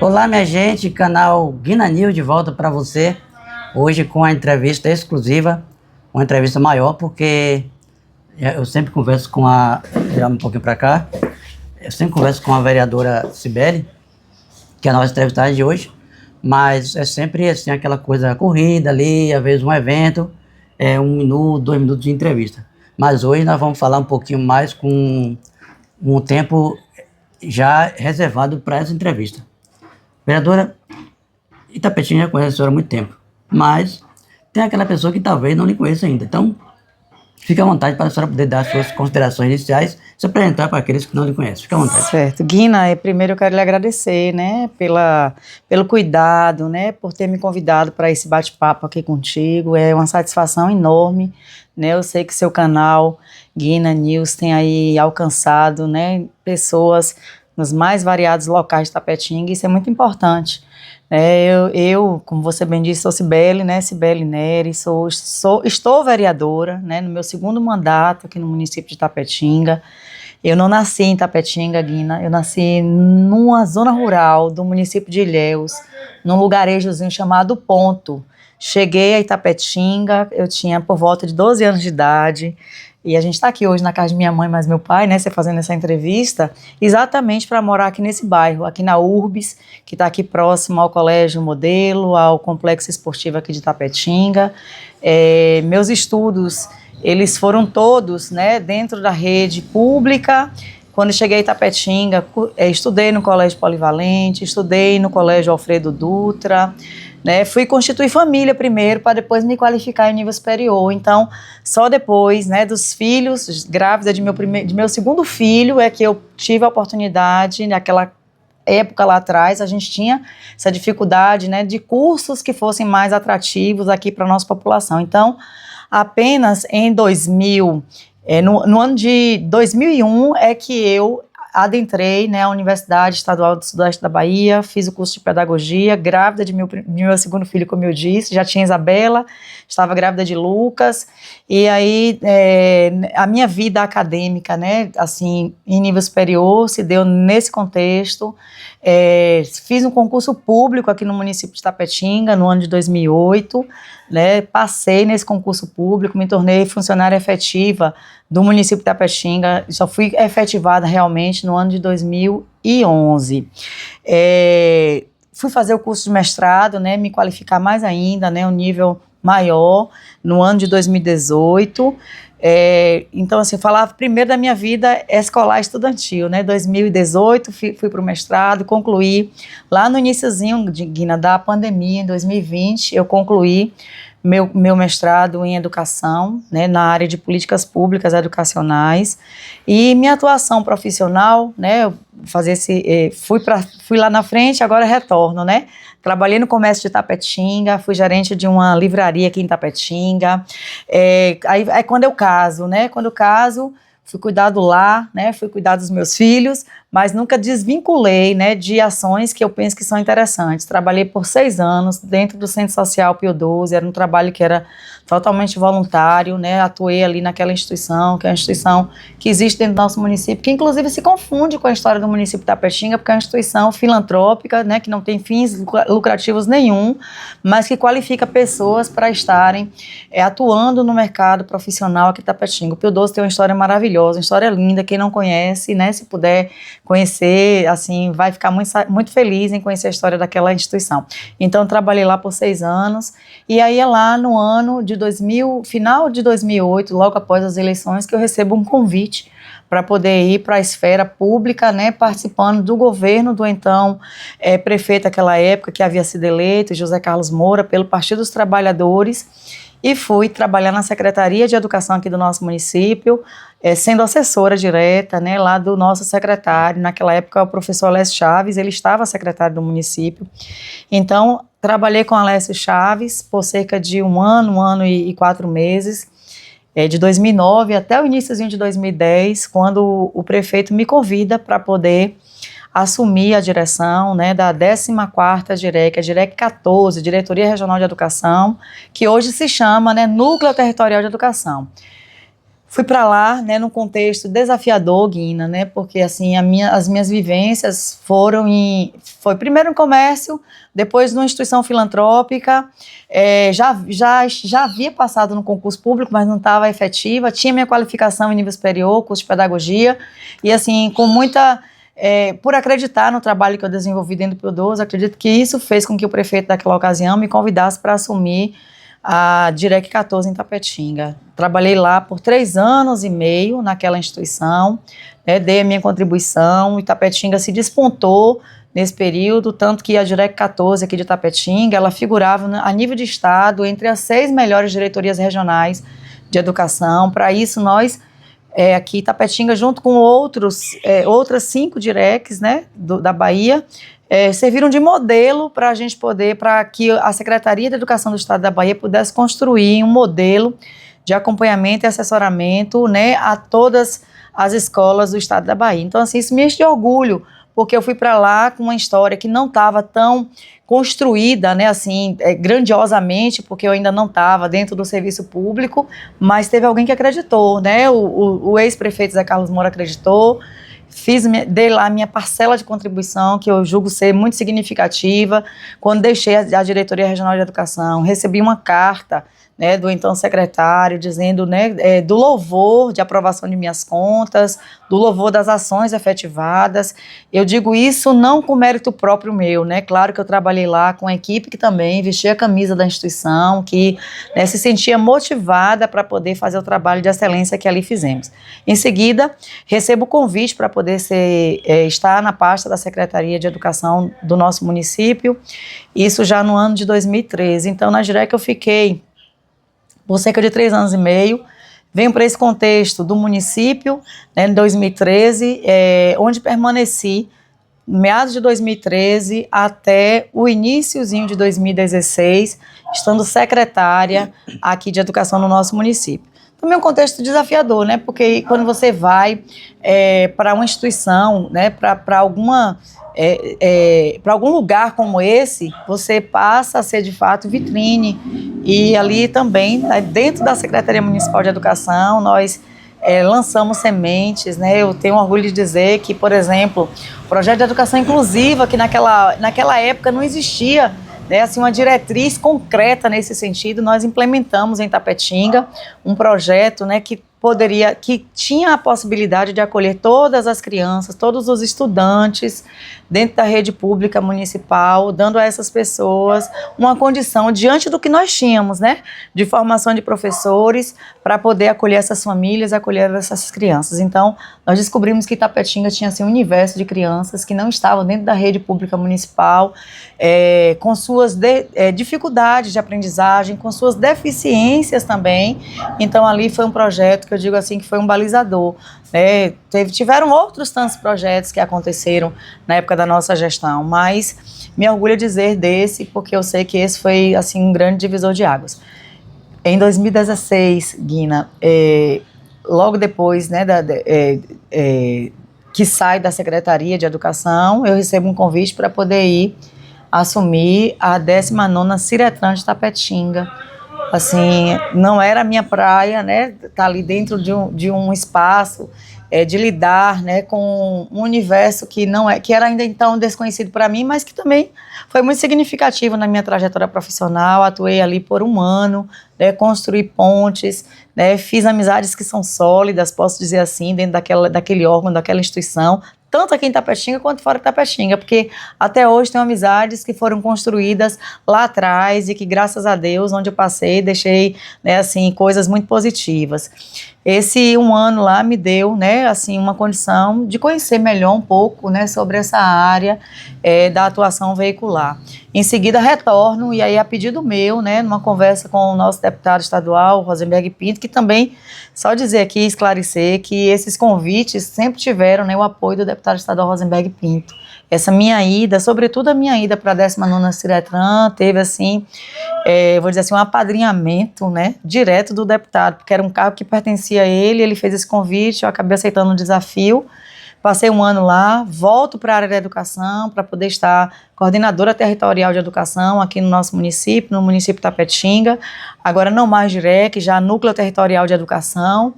Olá, minha gente, canal Guina News de volta para você. Hoje com a entrevista exclusiva, uma entrevista maior, porque eu sempre converso com virar um pouquinho para cá, eu sempre converso com a vereadora Cibele, que é a nossa entrevistada de hoje, mas é sempre assim, aquela coisa corrida ali, às vezes um evento, 1 minuto, 2 minutos de entrevista. Mas hoje nós vamos falar um pouquinho mais com um tempo já reservado para essa entrevista. Vereadora, Itapetinga já conhece a senhora há muito tempo, mas tem aquela pessoa que talvez não lhe conheça ainda. Então, fique à vontade para a senhora poder dar suas considerações iniciais, se apresentar para aqueles que não lhe conhecem. Fique à vontade. Certo. Guina, primeiro eu quero lhe agradecer, né, pelo cuidado, né, por ter me convidado para esse bate-papo aqui contigo. É uma satisfação enorme, né, eu sei que seu canal, Guina News, tem aí alcançado, né, pessoas nos mais variados locais de Itapetinga, isso é muito importante. Como você bem disse, sou Cibele, né, Cibele Neri, estou vereadora, né, no meu segundo mandato aqui no município de Itapetinga. Eu não nasci em Itapetinga, Guina, eu nasci numa zona rural do município de Ilhéus, num lugarejozinho chamado Ponto. Cheguei a Itapetinga, eu tinha por volta de 12 anos de idade, e a gente está aqui hoje na casa de minha mãe, mais meu pai, né, você fazendo essa entrevista, exatamente para morar aqui nesse bairro, aqui na Urbis, que está aqui próximo ao Colégio Modelo, ao Complexo Esportivo aqui de Itapetinga. Meus estudos, eles foram todos, né, dentro da rede pública. Quando cheguei a Itapetinga, estudei no Colégio Polivalente, estudei no Colégio Alfredo Dutra, né, fui constituir família primeiro, para depois me qualificar em nível superior. Então, só depois, né, dos filhos, grávida de meu segundo filho, é que eu tive a oportunidade, naquela época lá atrás, a gente tinha essa dificuldade, né, de cursos que fossem mais atrativos aqui para a nossa população. Então, apenas em 2000, no ano de 2001, é que eu adentrei, né, a Universidade Estadual do Sudoeste da Bahia, fiz o curso de pedagogia, grávida de meu segundo filho, como eu disse, já tinha Isabela, estava grávida de Lucas, e aí a minha vida acadêmica, né, assim, em nível superior, se deu nesse contexto. Fiz um concurso público aqui no município de Itapetinga, no ano de 2008, né, passei nesse concurso público, me tornei funcionária efetiva do município de Itapetinga, só fui efetivada realmente no ano de 2011. Fui fazer o curso de mestrado, né, me qualificar mais ainda, né, um nível maior, no ano de 2018. Então, assim, falar primeiro da minha vida escolar estudantil, né, 2018 fui para o mestrado, concluí lá no iniciozinho, Guina, da pandemia, em 2020, eu concluí meu mestrado em educação, né, na área de políticas públicas educacionais, e minha atuação profissional, né, fui lá na frente, agora retorno, né, trabalhei no comércio de Itapetinga, fui gerente de uma livraria aqui em Itapetinga. Aí quando eu caso, né, fui cuidar do lar, né, fui cuidar dos meus filhos, mas nunca desvinculei, né, de ações que eu penso que são interessantes. Trabalhei por 6 anos dentro do Centro Social Pio XII, era um trabalho que era totalmente voluntário, né, atuei ali naquela instituição, que é uma instituição que existe dentro do nosso município, que inclusive se confunde com a história do município de Itapetinga, porque é uma instituição filantrópica, né, que não tem fins lucrativos nenhum, mas que qualifica pessoas para estarem atuando no mercado profissional aqui em Itapetinga. O Pio XII tem uma história maravilhosa, uma história linda, quem não conhece, né, se puder conhecer, assim, vai ficar muito feliz em conhecer a história daquela instituição. Então, trabalhei lá por 6 anos, e aí é lá no ano de final de 2008, logo após as eleições, que eu recebo um convite para poder ir para a esfera pública, né, participando do governo do então prefeito daquela época, que havia sido eleito, José Carlos Moura, pelo Partido dos Trabalhadores, e fui trabalhar na Secretaria de Educação aqui do nosso município, sendo assessora direta, né, lá do nosso secretário, naquela época o professor Alessio Chaves, ele estava secretário do município. Então, trabalhei com Alessio Chaves por cerca de um ano e 4 meses, de 2009 até o iníciozinho de 2010, quando o prefeito me convida para poder assumir a direção, né, da 14ª DIREC, a DIREC 14, Diretoria Regional de Educação, que hoje se chama, né, Núcleo Territorial de Educação. Fui para lá, né, num contexto desafiador, Guina, né, porque assim as minhas vivências foi primeiro no comércio, depois numa instituição filantrópica, já havia passado no concurso público, mas não estava efetiva, tinha minha qualificação em nível superior, curso de pedagogia, e assim, com muita... por acreditar no trabalho que eu desenvolvi dentro do Pio-12, acredito que isso fez com que o prefeito daquela ocasião me convidasse para assumir a Direc 14 em Tapetinga. Trabalhei lá por 3 anos e meio naquela instituição, né, dei a minha contribuição, e Tapetinga se despontou nesse período, tanto que a Direc 14 aqui de Tapetinga, ela figurava a nível de estado entre as 6 melhores diretorias regionais de educação. Para isso nós, aqui em Tapetinga, junto com outras 5 Direcs, né, da Bahia, serviram de modelo para a gente para que a Secretaria de Educação do Estado da Bahia pudesse construir um modelo de acompanhamento e assessoramento, né, a todas as escolas do Estado da Bahia. Então, assim, isso me enche de orgulho, porque eu fui para lá com uma história que não estava tão construída, né, assim, grandiosamente, porque eu ainda não estava dentro do serviço público, mas teve alguém que acreditou, né, o ex-prefeito Zé Carlos Moura acreditou. Dei lá a minha parcela de contribuição, que eu julgo ser muito significativa. Quando deixei a Diretoria Regional de Educação, recebi uma carta, né, do então secretário, dizendo, né, do louvor de aprovação de minhas contas, do louvor das ações efetivadas. Eu digo isso não com mérito próprio meu, né, claro que eu trabalhei lá com a equipe que também vestia a camisa da instituição, que, né, se sentia motivada para poder fazer o trabalho de excelência que ali fizemos. Em seguida, recebo o convite para poder estar na pasta da Secretaria de Educação do nosso município, isso já no ano de 2013. Então, na Direc eu fiquei por cerca de 3 anos e meio, venho para esse contexto do município, né, em 2013, onde permaneci, meados de 2013 até o iniciozinho de 2016, estando secretária aqui de educação no nosso município. Também é um contexto desafiador, né, porque quando você vai para uma instituição, né, para algum lugar como esse, você passa a ser de fato vitrine. E ali também, né, dentro da Secretaria Municipal de Educação, nós lançamos sementes, né? Eu tenho orgulho de dizer que, por exemplo, o projeto de educação inclusiva, que naquela época não existia, né, assim, uma diretriz concreta nesse sentido, nós implementamos em Tapetinga um projeto, né, que tinha a possibilidade de acolher todas as crianças, todos os estudantes dentro da rede pública municipal, dando a essas pessoas uma condição diante do que nós tínhamos, né, de formação de professores para poder acolher essas famílias, acolher essas crianças. Então, nós descobrimos que Tapetinga tinha assim, um universo de crianças que não estavam dentro da rede pública municipal, com suas dificuldades de aprendizagem, com suas deficiências também. Então, ali foi um projeto que eu digo assim que foi um balizador, né? Tiveram outros tantos projetos que aconteceram na época da nossa gestão, mas me orgulho de dizer desse, porque eu sei que esse foi assim um grande divisor de águas. Em 2016, Guina, logo depois, né, que sai da Secretaria de Educação, eu recebo um convite para poder ir assumir a 19ª Ciretran de Tapetinga. Assim, não era a minha praia, né, tá ali dentro de um espaço, de lidar, né, com um universo que era ainda então desconhecido para mim, mas que também foi muito significativo na minha trajetória profissional. Atuei ali por 1 ano, né, construí pontes, né, fiz amizades que são sólidas, posso dizer assim, dentro daquele órgão, daquela instituição, tanto aqui em Tapetinga quanto fora de Tapetinga, porque até hoje tenho amizades que foram construídas lá atrás e que, graças a Deus, onde eu passei, deixei, né, assim, coisas muito positivas. Esse 1 ano lá me deu, né, assim, uma condição de conhecer melhor um pouco, né, sobre essa área da atuação veicular. Em seguida, retorno, e aí a pedido meu, né, numa conversa com o nosso deputado estadual, Rosenberg Pinto, que também, só dizer aqui, esclarecer, que esses convites sempre tiveram, né, o apoio do deputado estadual Rosenberg Pinto. Essa minha ida, sobretudo a minha ida para a 19ª Ciretran, teve assim, vou dizer assim, um apadrinhamento, né, direto do deputado, porque era um cargo que pertencia a ele, ele fez esse convite, eu acabei aceitando o desafio, passei 1 ano lá, volto para a área da educação, para poder estar coordenadora territorial de educação aqui no nosso município, no município de Tapetinga, agora não mais Direc, já núcleo territorial de educação.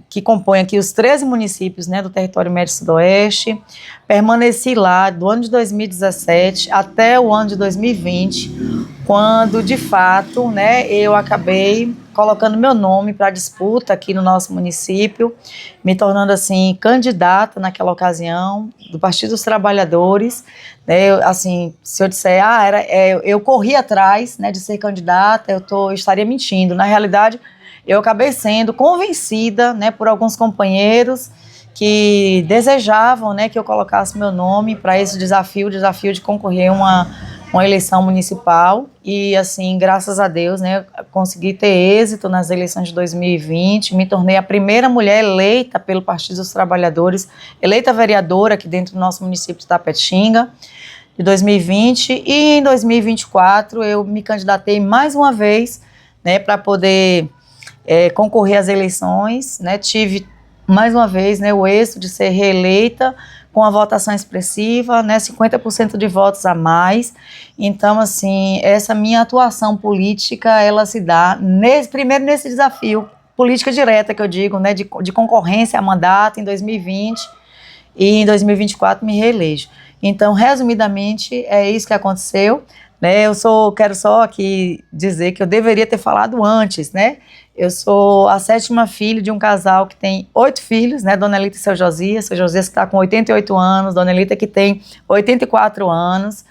que compõe aqui os 13 municípios, né, do território médio sudoeste. Permaneci lá do ano de 2017 até o ano de 2020, quando, de fato, né, eu acabei colocando meu nome para disputa aqui no nosso município, me tornando, assim, candidata naquela ocasião do Partido dos Trabalhadores, né, assim, se eu disser, eu corri atrás, né, de ser candidata, eu estaria mentindo. Na realidade, eu acabei sendo convencida, né, por alguns companheiros que desejavam, né, que eu colocasse meu nome para esse desafio, o desafio de concorrer a uma eleição municipal. E, assim, graças a Deus, né, consegui ter êxito nas eleições de 2020, me tornei a primeira mulher eleita pelo Partido dos Trabalhadores, eleita vereadora aqui dentro do nosso município de Itapetinga, de 2020, e em 2024 eu me candidatei mais uma vez, né, para poder concorrer às eleições, né, tive mais uma vez, né, o êxito de ser reeleita com a votação expressiva, né, 50% de votos a mais. Então, assim, essa minha atuação política, ela se dá primeiro nesse desafio, política direta que eu digo, né, de concorrência a mandato em 2020 e em 2024 me reelejo. Então, resumidamente, é isso que aconteceu, né? Quero só aqui dizer que eu deveria ter falado antes, né? Eu sou a 7ª filha de um casal que tem 8 filhos, né? Dona Elita e seu Josias que está com 88 anos, Dona Elita que tem 84 anos.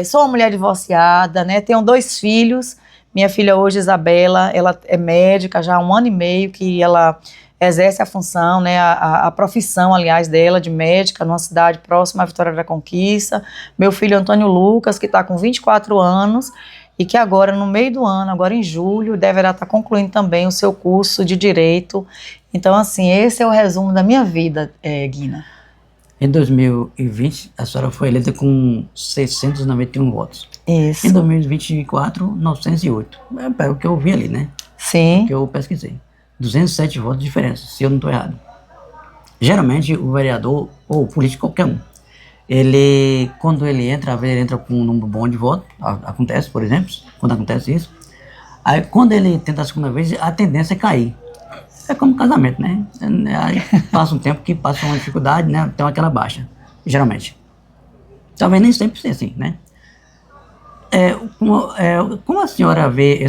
Sou uma mulher divorciada, né? Tenho 2 filhos. Minha filha hoje, Isabela, ela é médica já há 1 ano e meio que ela exerce a função, né, a profissão, aliás, dela, de médica, numa cidade próxima à Vitória da Conquista. Meu filho Antônio Lucas, que está com 24 anos e que agora, no meio do ano, agora em julho, deverá estar concluindo também o seu curso de Direito. Então, assim, esse é o resumo da minha vida, Guina. Em 2020, a senhora foi eleita com 691 votos. Isso. Em 2024, 908. É o que eu vi ali, né? Sim. O que eu pesquisei. 207 votos de diferença, se eu não estou errado. Geralmente, o vereador, ou o político, qualquer um, quando ele entra com um número bom de votos, acontece, por exemplo, quando acontece isso, aí quando ele tenta a segunda vez, a tendência é cair. É como casamento, né? Aí passa um tempo que passa uma dificuldade, né? Tem aquela baixa, geralmente. Talvez nem sempre seja assim, né? Como a senhora vê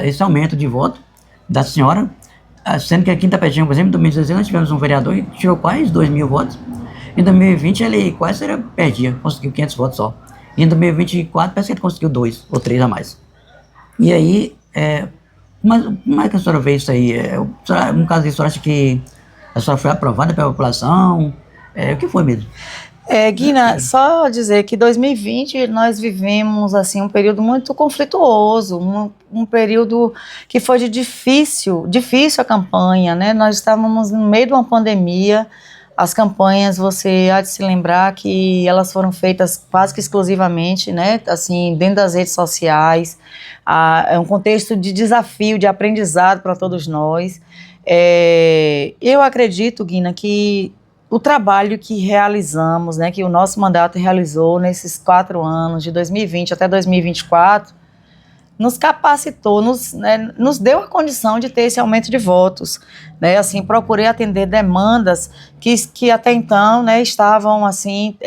esse aumento de voto da senhora, sendo que aqui em Itapetinga, por exemplo, em 2016 nós tivemos um vereador que tirou quase 2.000 votos. Em 2020 ele quase perdia, conseguiu 500 votos só. E em 2024 parece que ele conseguiu 2 ou 3 a mais. E aí, mas como é que a senhora vê isso aí? No caso disso, a senhora acha que a senhora foi aprovada pela população? O que foi mesmo? Guina, só dizer que 2020 nós vivemos assim, um período muito conflituoso, um período que foi de difícil a campanha, né? Nós estávamos no meio de uma pandemia. As campanhas, você há de se lembrar que elas foram feitas quase que exclusivamente, né, assim, dentro das redes sociais. É um contexto de desafio, de aprendizado para todos nós. Eu acredito, Guina, que o trabalho que realizamos, né, que o nosso mandato realizou nesses 4 anos, de 2020 até 2024, nos capacitou, nos deu a condição de ter esse aumento de votos, né? Assim, procurei atender demandas que até então, né, estavam assim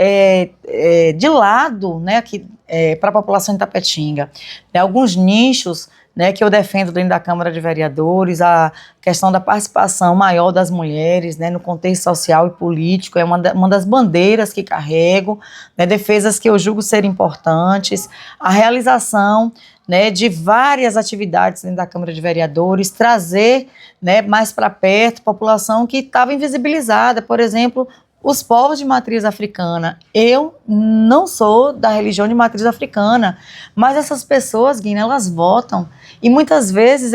de lado, né, para a população de Itapetinga. Alguns nichos, né, que eu defendo dentro da Câmara de Vereadores, a questão da participação maior das mulheres, né, no contexto social e político, é uma das bandeiras que carrego, né, defesas que eu julgo ser importantes, a realização, né, de várias atividades dentro da Câmara de Vereadores, trazer, né, mais para perto população que estava invisibilizada, por exemplo, os povos de matriz africana. Eu não sou da religião de matriz africana, mas essas pessoas, Guina, elas votam. E muitas vezes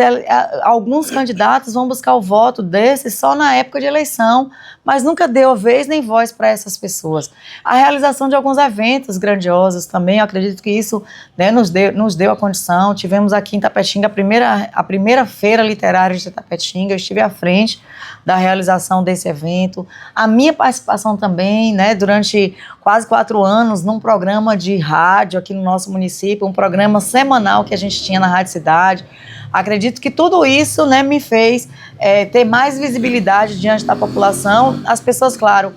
alguns candidatos vão buscar o voto desses só na época de eleição, mas nunca deu vez nem voz para essas pessoas. A realização de alguns eventos grandiosos também, eu acredito que isso, né, nos deu a condição. Tivemos aqui em Itapetinga a primeira feira literária de Itapetinga, eu estive à frente da realização desse evento. A minha participação participação também, né, durante quase 4 anos, num programa de rádio aqui no nosso município, um programa semanal que a gente tinha na Rádio Cidade. Acredito que tudo isso, né, me fez ter mais visibilidade diante da população. As pessoas, claro,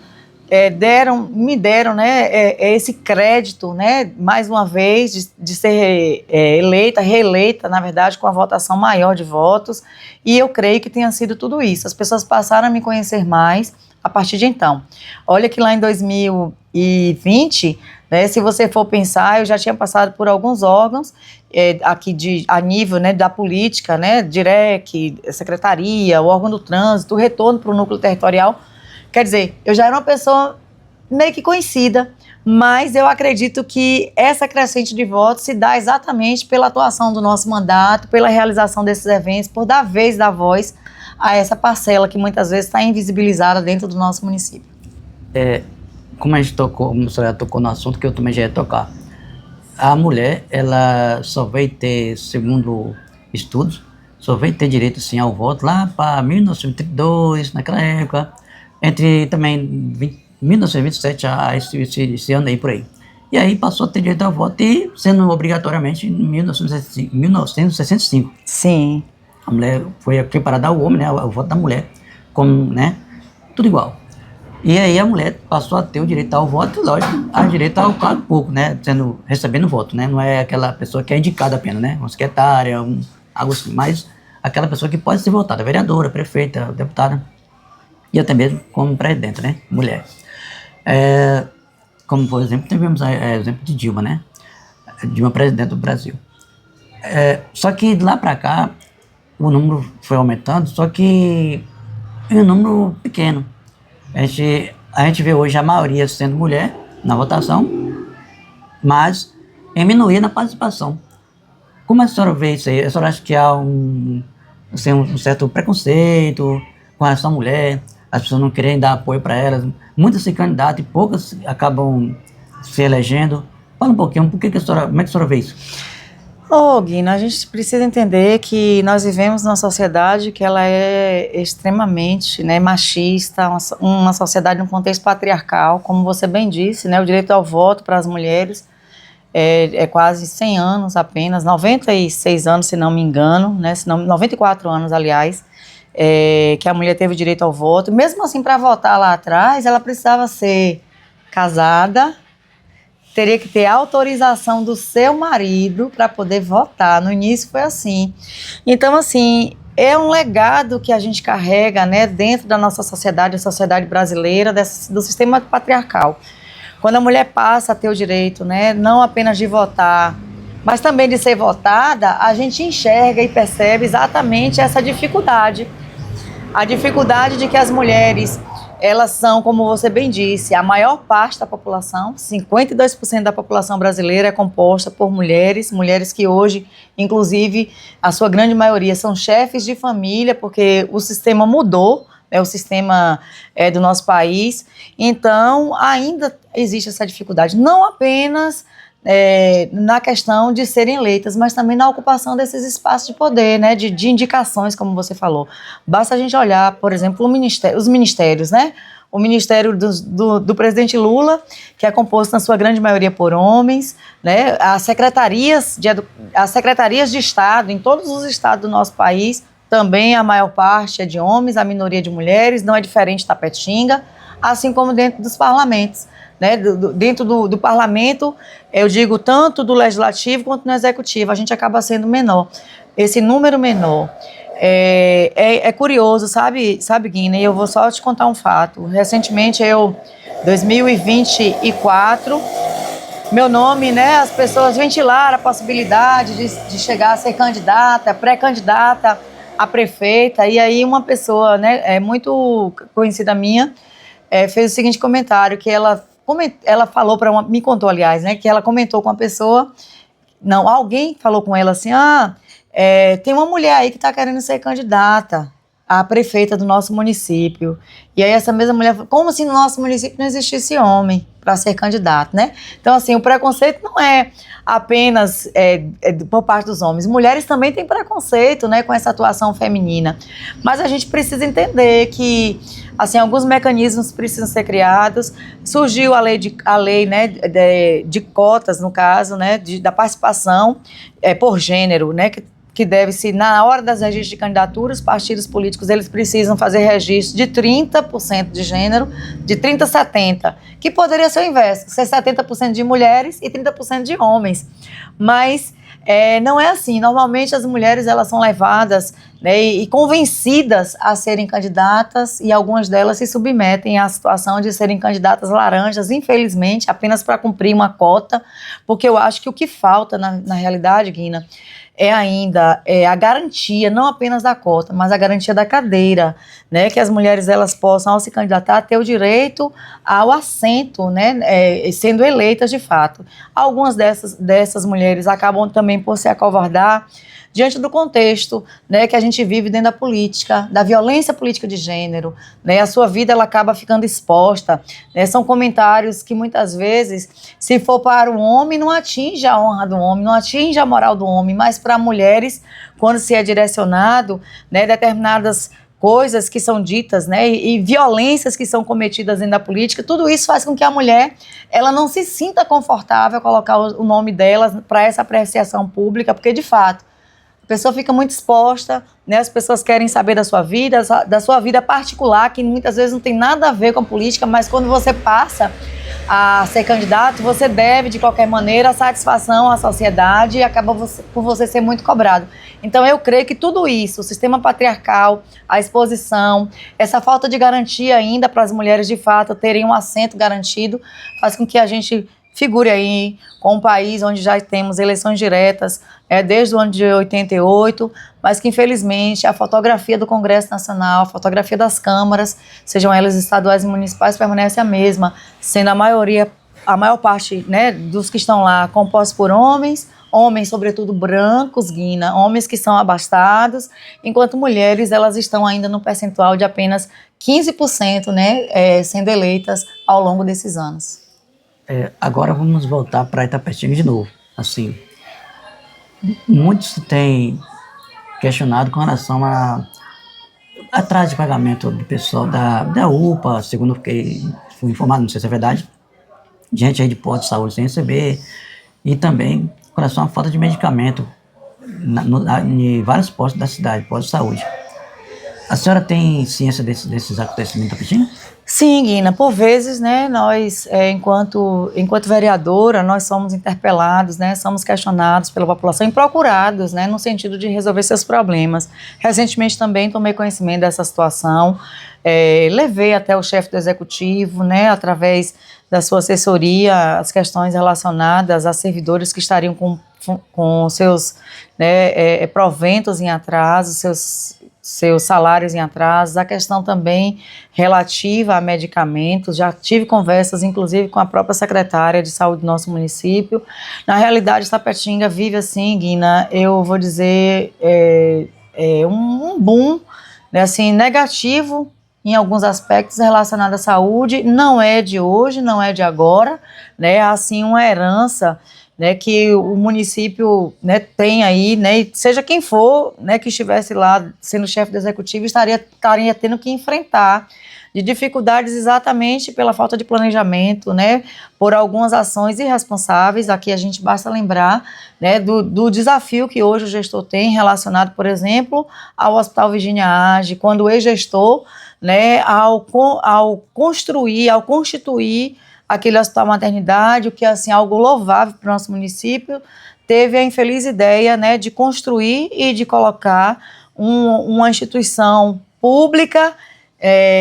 me deram, né, esse crédito, né, mais uma vez, de ser reeleita, na verdade, com a votação maior de votos, e eu creio que tenha sido tudo isso. As pessoas passaram a me conhecer mais a partir de então. Olha que lá em 2020, né, se você for pensar, eu já tinha passado por alguns órgãos aqui a nível, né, da política, né, DIREC, secretaria, o órgão do trânsito, o retorno para o núcleo territorial. Quer dizer, eu já era uma pessoa meio que conhecida, mas eu acredito que essa crescente de votos se dá exatamente pela atuação do nosso mandato, pela realização desses eventos, por dar vez, dar voz a essa parcela que muitas vezes está invisibilizada dentro do nosso município. Como a senhora tocou no assunto que eu também já ia tocar, a mulher, ela só veio ter, segundo estudos, só veio ter direito sim ao voto lá para 1932, naquela época, entre também 1927 a esse ano aí por aí. E aí passou a ter direito ao voto e sendo obrigatoriamente em 1965. Sim. A mulher foi equiparada ao homem, né, o voto da mulher, como, né, tudo igual. E aí a mulher passou a ter o direito ao voto, lógico, a direito ao cargo público, né, recebendo voto, né, não é aquela pessoa que é indicada apenas, né, uma secretária, algo assim, mas aquela pessoa que pode ser votada, vereadora, prefeita, deputada, e até mesmo como presidente, né, mulher. Como, por exemplo, tivemos o exemplo de Dilma, né, Dilma presidente do Brasil. Só que de lá para cá, o número foi aumentando, só que é um número pequeno. A gente vê hoje a maioria sendo mulher na votação, mas em minoria na participação. Como a senhora vê isso aí? A senhora acha que há um certo preconceito com relação à mulher, as pessoas não querem dar apoio para elas, muitas se candidatam e poucas acabam se elegendo? Fala um pouquinho, como é que a senhora vê isso? Guina, a gente precisa entender que nós vivemos numa sociedade que ela é extremamente, né, machista, uma sociedade num contexto patriarcal, como você bem disse, né, o direito ao voto para as mulheres é quase 100 anos apenas, 96 anos, se não me engano, né, 94 anos, aliás, que a mulher teve o direito ao voto. Mesmo assim, para votar lá atrás, ela precisava ser casada, teria que ter autorização do seu marido para poder votar. No início foi assim. Então, assim, é um legado que a gente carrega, né, dentro da nossa sociedade, a sociedade brasileira, do sistema patriarcal. Quando a mulher passa a ter o direito, né, não apenas de votar, mas também de ser votada, a gente enxerga e percebe exatamente essa dificuldade. A dificuldade de que as mulheres, elas são, como você bem disse, a maior parte da população, 52% da população brasileira é composta por mulheres que hoje, inclusive, a sua grande maioria são chefes de família, porque o sistema mudou, né, o sistema do nosso país. Então, ainda existe essa dificuldade, não apenas na questão de serem eleitas, mas também na ocupação desses espaços de poder, né, de indicações, como você falou. Basta a gente olhar, por exemplo, os ministérios, né? O ministério do presidente Lula, que é composto na sua grande maioria por homens, né? As secretarias de Estado, em todos os estados do nosso país, também a maior parte é de homens, a minoria de mulheres, não é diferente da Tapetinga, assim como dentro dos parlamentos. Né, dentro do parlamento, eu digo tanto do legislativo quanto no executivo, a gente acaba sendo menor. Esse número menor é curioso, sabe, Guina? E eu vou só te contar um fato. Recentemente, 2024, meu nome, né, as pessoas ventilaram a possibilidade de chegar a ser candidata, pré-candidata a prefeita, e aí uma pessoa, né, muito conhecida minha, fez o seguinte comentário, que ela falou me contou, aliás, né, que ela comentou com a pessoa, alguém falou com ela assim, tem uma mulher aí que está querendo ser candidata. a prefeita do nosso município. E aí essa mesma mulher falou, como se no nosso município não existisse homem para ser candidato, né? Então, assim, o preconceito não é apenas por parte dos homens. Mulheres também têm preconceito, né, com essa atuação feminina. Mas a gente precisa entender que, assim, alguns mecanismos precisam ser criados. Surgiu a lei, né, de cotas, no caso, né, da participação por gênero, né, que deve-se, na hora das registros de candidaturas, os partidos políticos, eles precisam fazer registro de 30% de gênero, de 30% a 70%, que poderia ser o inverso, ser 70% de mulheres e 30% de homens. Mas não é assim. Normalmente as mulheres, elas são levadas, né, e convencidas a serem candidatas, e algumas delas se submetem à situação de serem candidatas laranjas, infelizmente, apenas para cumprir uma cota, porque eu acho que o que falta na realidade, Guina, é ainda a garantia, não apenas da cota, mas a garantia da cadeira, né, que as mulheres, elas possam, ao se candidatar, ter o direito ao assento, né, sendo eleitas de fato. Algumas dessas mulheres acabam também por se acovardar diante do contexto, né, que a gente vive dentro da política, da violência política de gênero, né, a sua vida, ela acaba ficando exposta, né, são comentários que muitas vezes, se for para o homem, não atinge a honra do homem, não atinge a moral do homem, mas para mulheres, quando se é direcionado, né, determinadas coisas que são ditas, né, e violências que são cometidas dentro da política, tudo isso faz com que a mulher, ela não se sinta confortável a colocar o nome dela para essa apreciação pública, porque de fato, a pessoa fica muito exposta, né? As pessoas querem saber da sua vida particular, que muitas vezes não tem nada a ver com a política, mas quando você passa a ser candidato, você deve, de qualquer maneira, a satisfação à sociedade e acaba por você ser muito cobrado. Então, eu creio que tudo isso, o sistema patriarcal, a exposição, essa falta de garantia ainda para as mulheres, de fato, terem um assento garantido, faz com que a gente figure aí com um país onde já temos eleições diretas desde o ano de 88, mas que infelizmente a fotografia do Congresso Nacional, a fotografia das câmaras, sejam elas estaduais e municipais, permanece a mesma, sendo a maior parte, né, dos que estão lá compostos por homens sobretudo brancos, Guina, homens que são abastados, enquanto mulheres, elas estão ainda no percentual de apenas 15%, né, sendo eleitas ao longo desses anos. Agora vamos voltar para Itapetinga de novo. Assim, muitos têm questionado com relação a atraso de pagamento do pessoal da UPA, segundo fui informado, não sei se é verdade, gente aí de posto de saúde sem receber, e também com relação à falta de medicamento em vários postos da cidade, postos de saúde. A senhora tem ciência desses acontecimentos da Itapetinga? Sim, Guina, por vezes, né, nós, enquanto vereadora, nós somos interpelados, né, somos questionados pela população e procurados, né, no sentido de resolver seus problemas. Recentemente também tomei conhecimento dessa situação, levei até o chefe do executivo, né, através da sua assessoria, as questões relacionadas a servidores que estariam com seus, né, proventos em atraso, seus salários em atraso, a questão também relativa a medicamentos. Já tive conversas, inclusive, com a própria secretária de saúde do nosso município. Na realidade, Itapetinga vive assim, Guina, eu vou dizer, um boom, né, assim, negativo em alguns aspectos relacionados à saúde. Não é de hoje, não é de agora, né, assim, uma herança, né, que o município, né, tem aí, né, seja quem for, né, que estivesse lá sendo chefe do executivo, estaria tendo que enfrentar de dificuldades exatamente pela falta de planejamento, né, por algumas ações irresponsáveis. Aqui a gente basta lembrar, né, do desafio que hoje o gestor tem relacionado, por exemplo, ao Hospital Virginia Age, quando o ex-gestor, né, ao constituir aquele hospital maternidade, o que é assim, algo louvável para o nosso município, teve a infeliz ideia, né, de construir e de colocar uma instituição pública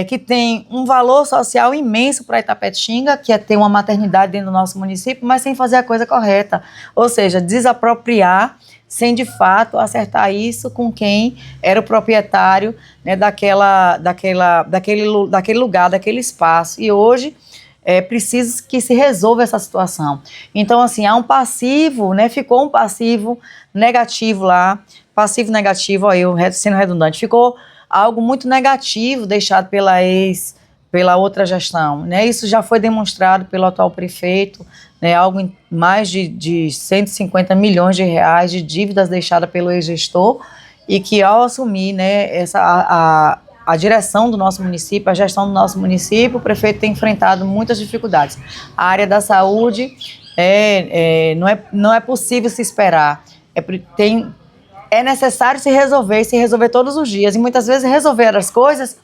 que tem um valor social imenso para Itapetinga, que é ter uma maternidade dentro do nosso município, mas sem fazer a coisa correta, ou seja, desapropriar, sem de fato acertar isso com quem era o proprietário, né, daquele lugar, daquele espaço. E hoje é preciso que se resolva essa situação. Então, assim, há um passivo, né, ficou um passivo negativo lá, passivo negativo, ó, eu sendo redundante, ficou algo muito negativo deixado pela outra gestão, né? Isso já foi demonstrado pelo atual prefeito, né? Algo em mais de 150 milhões de reais de dívidas deixadas pelo ex-gestor, e que ao assumir, né, a direção do nosso município, a gestão do nosso município, o prefeito tem enfrentado muitas dificuldades. A área da saúde não é possível se esperar. É necessário se resolver todos os dias, e muitas vezes resolver as coisas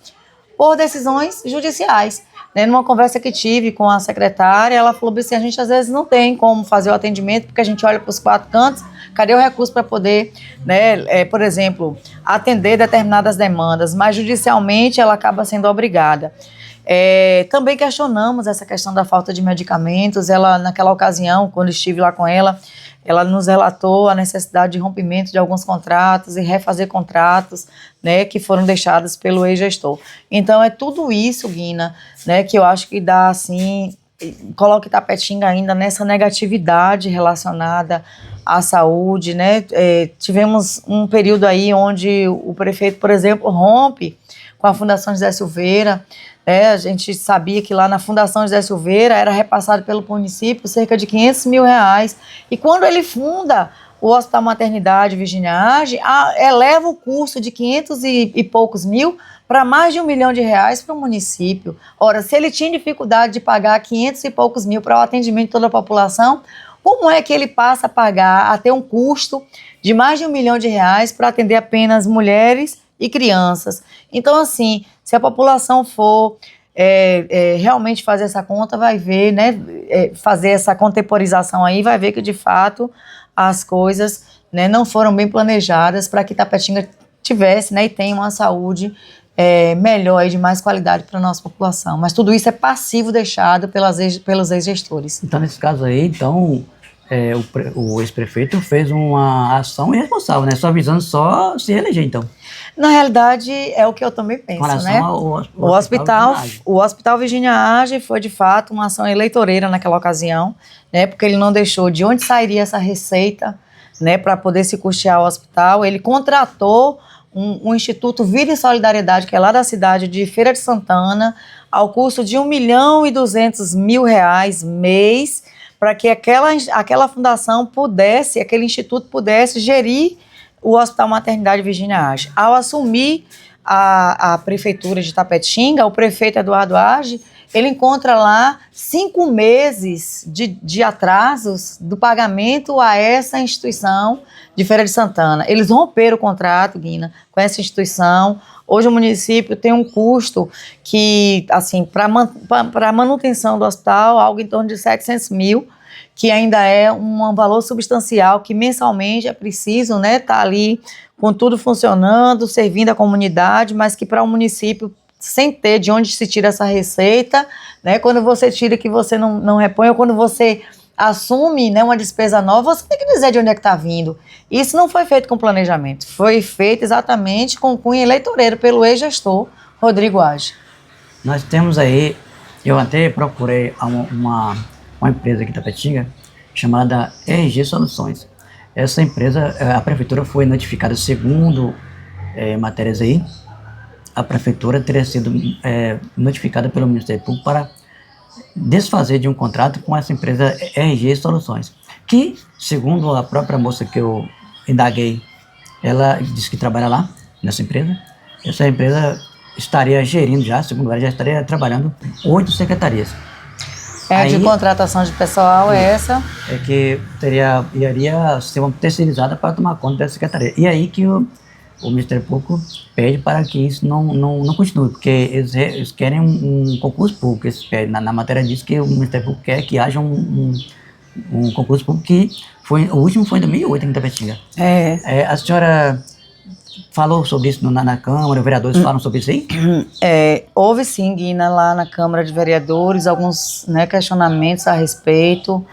por decisões judiciais. Né? Numa conversa que tive com a secretária, ela falou assim, a gente às vezes não tem como fazer o atendimento, porque a gente olha para os 4 cantos, cadê o recurso para poder, né, por exemplo, atender determinadas demandas, mas judicialmente ela acaba sendo obrigada. Também questionamos essa questão da falta de medicamentos. Ela, naquela ocasião, quando estive lá com ela nos relatou a necessidade de rompimento de alguns contratos e refazer contratos, né, que foram deixados pelo ex-gestor. Então, é tudo isso, Guina, né, que eu acho que dá, assim, coloca Itapetinga ainda nessa negatividade relacionada à saúde, né. Tivemos um período aí onde o prefeito, por exemplo, rompe com a Fundação José Silveira. A gente sabia que lá na Fundação José Silveira era repassado pelo município cerca de 500 mil reais. E quando ele funda o Hospital Maternidade Virginia Age, eleva o custo de 500 e poucos mil para mais de R$1 milhão para o município. Ora, se ele tinha dificuldade de pagar 500 e poucos mil para o atendimento de toda a população, como é que ele passa a ter um custo de mais de R$1 milhão para atender apenas mulheres e crianças? Então, assim, se a população for realmente fazer essa conta, vai ver, né, fazer essa contemporização aí, vai ver que, de fato, as coisas, né, não foram bem planejadas para que Itapetinga tivesse, né, e tenha uma saúde melhor e de mais qualidade para a nossa população. Mas tudo isso é passivo deixado pelos ex-gestores. Então, nesse caso aí, o ex-prefeito fez uma ação irresponsável, né? Só visando se reeleger, então. Na realidade, é o que eu também penso, com relação, né? O Hospital Virginia Age foi, de fato, uma ação eleitoreira naquela ocasião, né? Porque ele não deixou de onde sairia essa receita, né, para poder se custear o hospital. Ele contratou um Instituto Vida e Solidariedade, que é lá da cidade de Feira de Santana, ao custo de R$1.200.000 mês, para que aquela fundação pudesse, aquele instituto pudesse gerir o Hospital Maternidade Virginia Age. Ao assumir a prefeitura de Itapetinga, o prefeito Eduardo Age, ele encontra lá 5 meses de atrasos do pagamento a essa instituição de Feira de Santana. Eles romperam o contrato, Guina, com essa instituição. Hoje o município tem um custo que, assim, para a manutenção do hospital, algo em torno de 700 mil, que ainda é um valor substancial, que mensalmente é preciso, né, tá ali com tudo funcionando, servindo a comunidade, mas que para o município, sem ter de onde se tira essa receita, né, quando você tira que você não repõe, ou quando você assume, né, uma despesa nova, você tem que dizer de onde é que está vindo. Isso não foi feito com planejamento, foi feito exatamente com cunho eleitoreiro pelo ex-gestor Rodrigo Age. Nós temos aí, eu até procurei uma empresa aqui em Itapetinga, chamada RG Soluções. Essa empresa, a prefeitura foi notificada, segundo matérias aí, a prefeitura teria sido notificada pelo Ministério Público para desfazer de um contrato com essa empresa RG Soluções, que, segundo a própria moça que eu indaguei, ela disse que trabalha lá, nessa empresa. Essa empresa estaria gerindo já, segundo ela, já estaria trabalhando 8 secretarias. De contratação de pessoal essa? É que iria ser uma terceirizada para tomar conta dessa secretaria. E aí que o Ministério Público pede para que isso não continue, porque eles querem um concurso público. Eles pedem, na matéria diz que o Ministério Público quer que haja um concurso público, que o último foi em 2008 em Itapetinga. A senhora falou sobre isso na Câmara, os vereadores falaram sobre isso aí? Houve sim, Guina, lá na Câmara de Vereadores, alguns, né, questionamentos a respeito.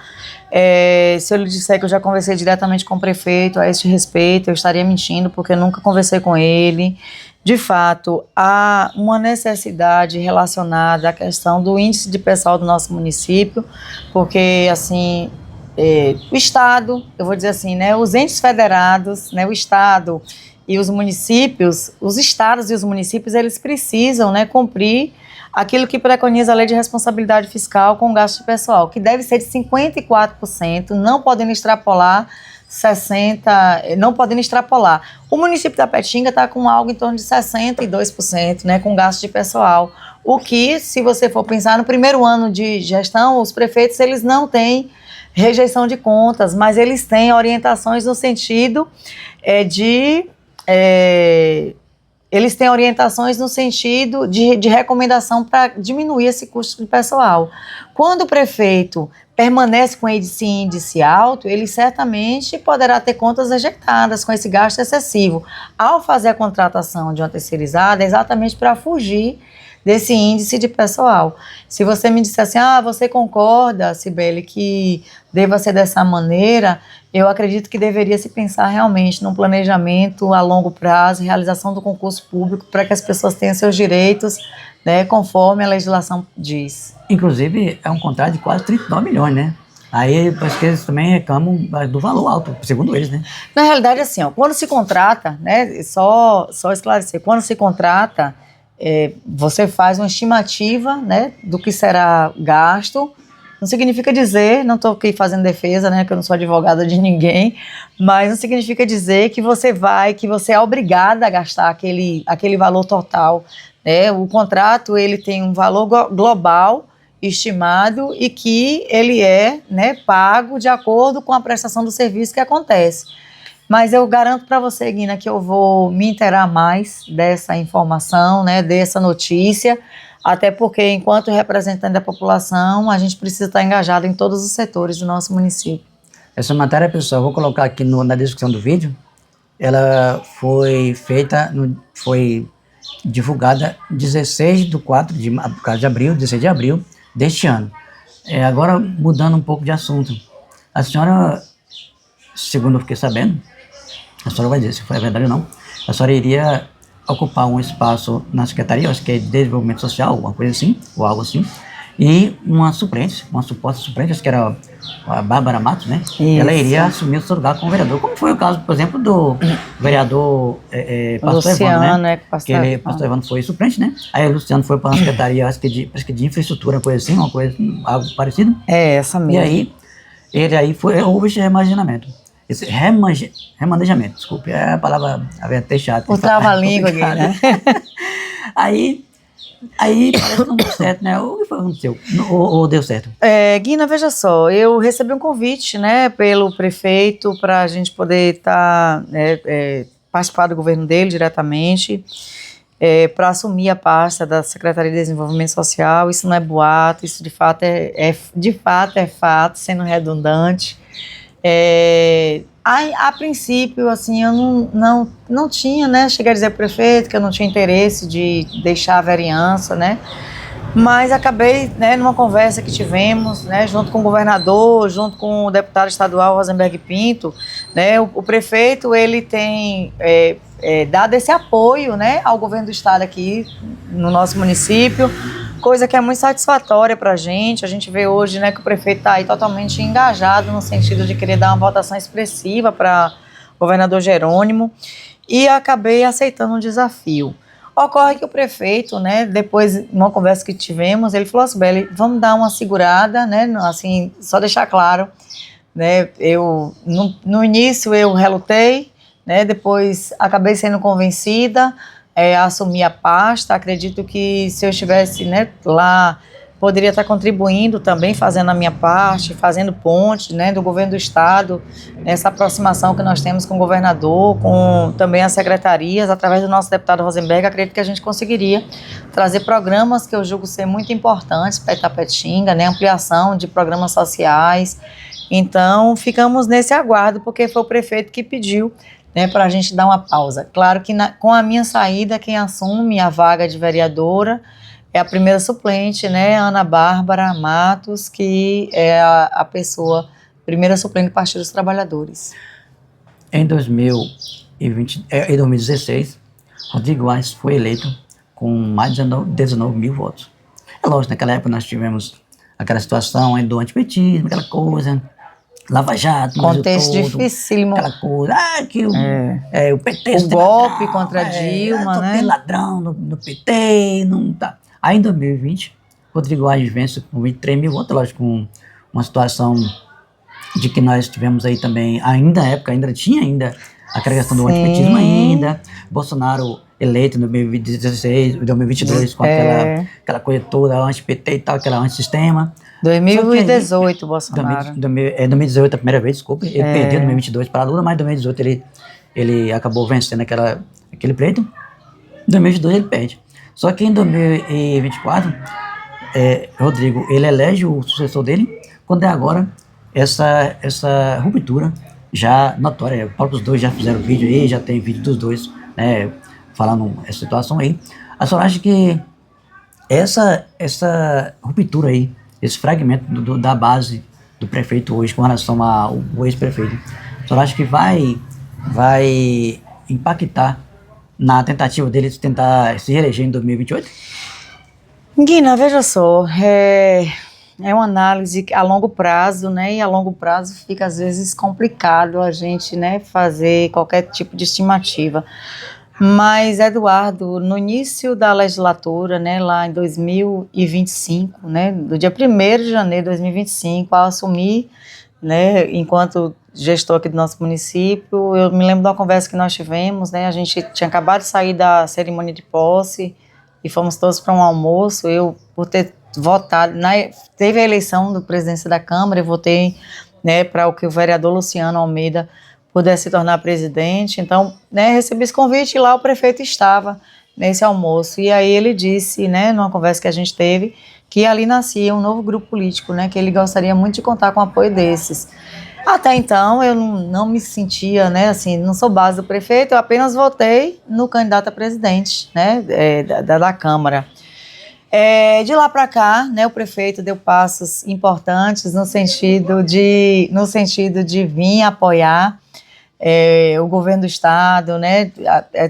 Se eu lhe disser que eu já conversei diretamente com o prefeito a este respeito, eu estaria mentindo, porque eu nunca conversei com ele. De fato, há uma necessidade relacionada à questão do índice de pessoal do nosso município, porque, assim, o Estado, eu vou dizer assim, né, os entes federados, né, o Estado e os municípios, os estados e os municípios, eles precisam, né, cumprir aquilo que preconiza a Lei de Responsabilidade Fiscal com gasto de pessoal, que deve ser de 54%, não podendo extrapolar 60%, não podendo extrapolar. O município da Petinga está com algo em torno de 62%, né, com gasto de pessoal. O que, se você for pensar no primeiro ano de gestão, os prefeitos eles não têm rejeição de contas, mas eles têm orientações no sentido eles têm orientações no sentido de recomendação para diminuir esse custo de pessoal. Quando o prefeito permanece com esse índice alto, ele certamente poderá ter contas rejeitadas com esse gasto excessivo. Ao fazer a contratação de uma terceirizada, é exatamente para fugir desse índice de pessoal. Se você me disser assim, você concorda, Cibele, que deva ser dessa maneira, eu acredito que deveria se pensar realmente num planejamento a longo prazo, realização do concurso público, para que as pessoas tenham seus direitos, né, conforme a legislação diz. Inclusive, é um contrato de quase 39 milhões, né? Aí, parece que eles também reclamam do valor alto, segundo eles, né? Na realidade, assim, quando se contrata, né, só esclarecer, quando se contrata, você faz uma estimativa, né, do que será gasto. Não significa dizer, não estou aqui fazendo defesa, né, que eu não sou advogada de ninguém, mas não significa dizer que você é obrigada a gastar aquele valor total, né? O contrato, ele tem um valor global estimado e que ele é, né, pago de acordo com a prestação do serviço que acontece. Mas eu garanto para você, Guina, que eu vou me inteirar mais dessa informação, né, dessa notícia, até porque, enquanto representante da população, a gente precisa estar engajado em todos os setores do nosso município. Essa matéria, pessoal, eu vou colocar aqui na descrição do vídeo. Ela foi divulgada 16 de abril, 16 de abril deste ano. Agora, mudando um pouco de assunto. A senhora, segundo eu fiquei sabendo, a senhora vai dizer se foi verdade ou não, a senhora iria ocupar um espaço na Secretaria, acho que é de Desenvolvimento Social, alguma coisa assim, ou algo assim, e uma suposta suplente, acho que era a Bárbara Matos, né? Isso. Ela iria assumir o seu lugar como vereador, como foi o caso, por exemplo, do vereador Pastor Luciano, Evandro, né? Pastor Evandro foi suplente, né? Aí o Luciano foi para a Secretaria, acho que de infraestrutura, coisa assim, algo parecido. É, essa mesmo. E aí, houve esse remanejamento. Esse remanejamento, desculpe, é a palavra até chata. O trava-língua aqui, né? Aí parece que não deu certo, né? O que foi que aconteceu? Ou deu certo? Guina, veja só, eu recebi um convite, né, pelo prefeito para a gente poder participar do governo dele diretamente, para assumir a pasta da Secretaria de Desenvolvimento Social. Isso não é boato, isso de fato é fato, sendo redundante. A princípio, assim, eu não tinha, né, cheguei a dizer ao prefeito que eu não tinha interesse de deixar a vereança, né, mas acabei, né, numa conversa que tivemos, né, junto com o governador, junto com o deputado estadual Rosenberg Pinto, né, o prefeito, ele tem dado esse apoio, né, ao governo do estado aqui no nosso município, coisa que é muito satisfatória para a gente vê hoje, né, que o prefeito está aí totalmente engajado no sentido de querer dar uma votação expressiva para o governador Jerônimo, e acabei aceitando um desafio. Ocorre que o prefeito, né, depois, numa conversa que tivemos, ele falou assim, Beli, vamos dar uma segurada, né, assim, só deixar claro, né, no início eu relutei, né, depois acabei sendo convencida, assumir a pasta. Acredito que se eu estivesse, né, lá, poderia estar contribuindo também, fazendo a minha parte, fazendo ponte, né, do governo do estado, nessa aproximação que nós temos com o governador, com também as secretarias, através do nosso deputado Rosenberg. Acredito que a gente conseguiria trazer programas que eu julgo ser muito importantes para Itapetinga, né, ampliação de programas sociais. Então, ficamos nesse aguardo, porque foi o prefeito que pediu, né, para a gente dar uma pausa. Claro que com a minha saída, quem assume a vaga de vereadora é a primeira suplente, né, Ana Bárbara Matos, que é a primeira suplente do Partido dos Trabalhadores. Em 2016, Rodrigo Aires foi eleito com mais de 19 mil votos. É lógico, naquela época nós tivemos aquela situação do antipetismo, aquela coisa, Lava Jato, Contexto todo, dificílimo. aquela coisa, que o PT... O golpe contra Dilma, só né? tem ladrão no PT, não tá... Aí em 2020, Rodrigo Alves vence com 23 mil votos, lógico, com uma situação de que nós tivemos aí também, ainda na época, tinha aquela questão do antipetismo ainda, Bolsonaro eleito em 2016, 2022, com aquela coisa toda, anti-PT e tal, aquela antissistema. 2018, Bolsonaro. 2018 a primeira vez, desculpa, ele perdeu em 2022 para a Lula, mas em 2018 ele acabou vencendo aquele pleito, em 2022 ele perde. Só que em 2024, Rodrigo, ele elege o sucessor dele, quando é agora essa ruptura já notória. Os próprios dois já fizeram vídeo aí, já tem vídeo dos dois, né, falando essa situação aí. A senhora acha que essa ruptura aí, esse fragmento da base do prefeito hoje com relação ao ex-prefeito, a senhora acha que vai impactar na tentativa dele de tentar se reeleger em 2028? Guina, veja só, é uma análise a longo prazo, né? E a longo prazo fica às vezes complicado a gente, né, fazer qualquer tipo de estimativa. Mas, Eduardo, no início da legislatura, né, lá em 2025, né, do dia 1º de janeiro de 2025, ao assumir, né, enquanto gestor aqui do nosso município, eu me lembro de uma conversa que nós tivemos, né, a gente tinha acabado de sair da cerimônia de posse e fomos todos para um almoço. Eu, por ter votado, teve a eleição do presidente da Câmara, eu votei, né, para o que o vereador Luciano Almeida pudesse se tornar presidente. Então, né, recebi esse convite e lá o prefeito estava nesse almoço. E aí ele disse, né, numa conversa que a gente teve, que ali nascia um novo grupo político, né, que ele gostaria muito de contar com o apoio desses. Até então, eu não me sentia, né, assim, não sou base do prefeito, eu apenas votei no candidato a presidente, né, da Câmara. De lá para cá, né, o prefeito deu passos importantes no sentido de vir apoiar o governo do estado, né.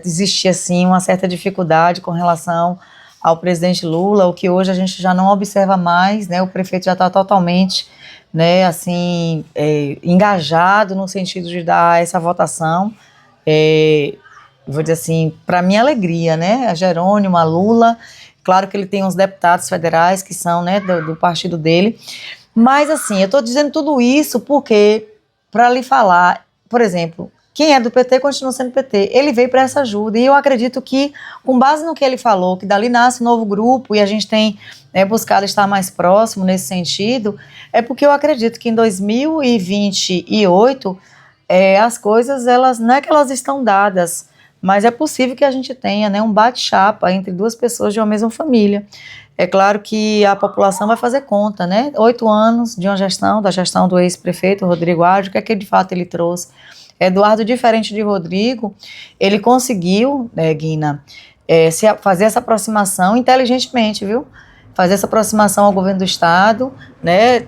Existia assim uma certa dificuldade com relação ao presidente Lula, o que hoje a gente já não observa mais, né. O prefeito já está totalmente, né, assim, engajado no sentido de dar essa votação, vou dizer assim, para minha alegria, né, a Jerônimo, a Lula. Claro que ele tem uns deputados federais que são, né, do partido dele, mas assim, eu estou dizendo tudo isso porque, para lhe falar, por exemplo, quem é do PT continua sendo PT, ele veio para essa ajuda, e eu acredito que, com base no que ele falou, que dali nasce um novo grupo, e a gente tem, né, buscado estar mais próximo nesse sentido, é porque eu acredito que em 2028, as coisas, não é que elas estão dadas, mas é possível que a gente tenha, né, um bate-chapa entre duas pessoas de uma mesma família. É claro que a população vai fazer conta, né? 8 anos de uma gestão, da gestão do ex-prefeito Rodrigo Alves, o que é que de fato ele trouxe? Eduardo, diferente de Rodrigo, ele conseguiu, Guina, fazer essa aproximação inteligentemente, viu? Fazer essa aproximação ao governo do estado, né?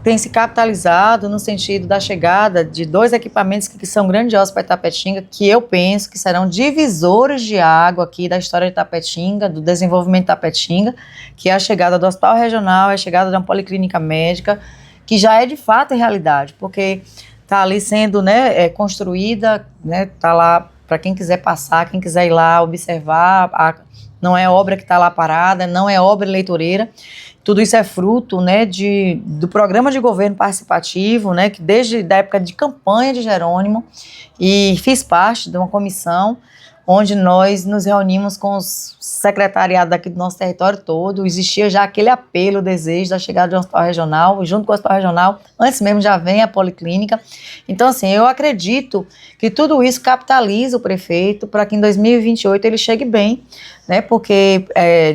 Tem se capitalizado no sentido da chegada de 2 equipamentos que são grandiosos para Itapetinga, que eu penso que serão divisores de água aqui da história de Itapetinga, do desenvolvimento de Itapetinga, que é a chegada do Hospital Regional, a chegada de uma policlínica médica, que já é de fato realidade, porque está ali sendo, né, construída, né, está lá para quem quiser passar, quem quiser ir lá observar, não é obra que está lá parada, não é obra eleitoreira. Tudo isso é fruto, né, do programa de governo participativo, né, que desde a época de campanha de Jerônimo, e fiz parte de uma comissão onde nós nos reunimos com os secretariados daqui do nosso território todo. Existia já aquele apelo, o desejo da chegada de um hospital regional, e junto com o hospital regional, antes mesmo já vem a policlínica. Então, assim, eu acredito que tudo isso capitaliza o prefeito para que em 2028 ele chegue bem, né, porque,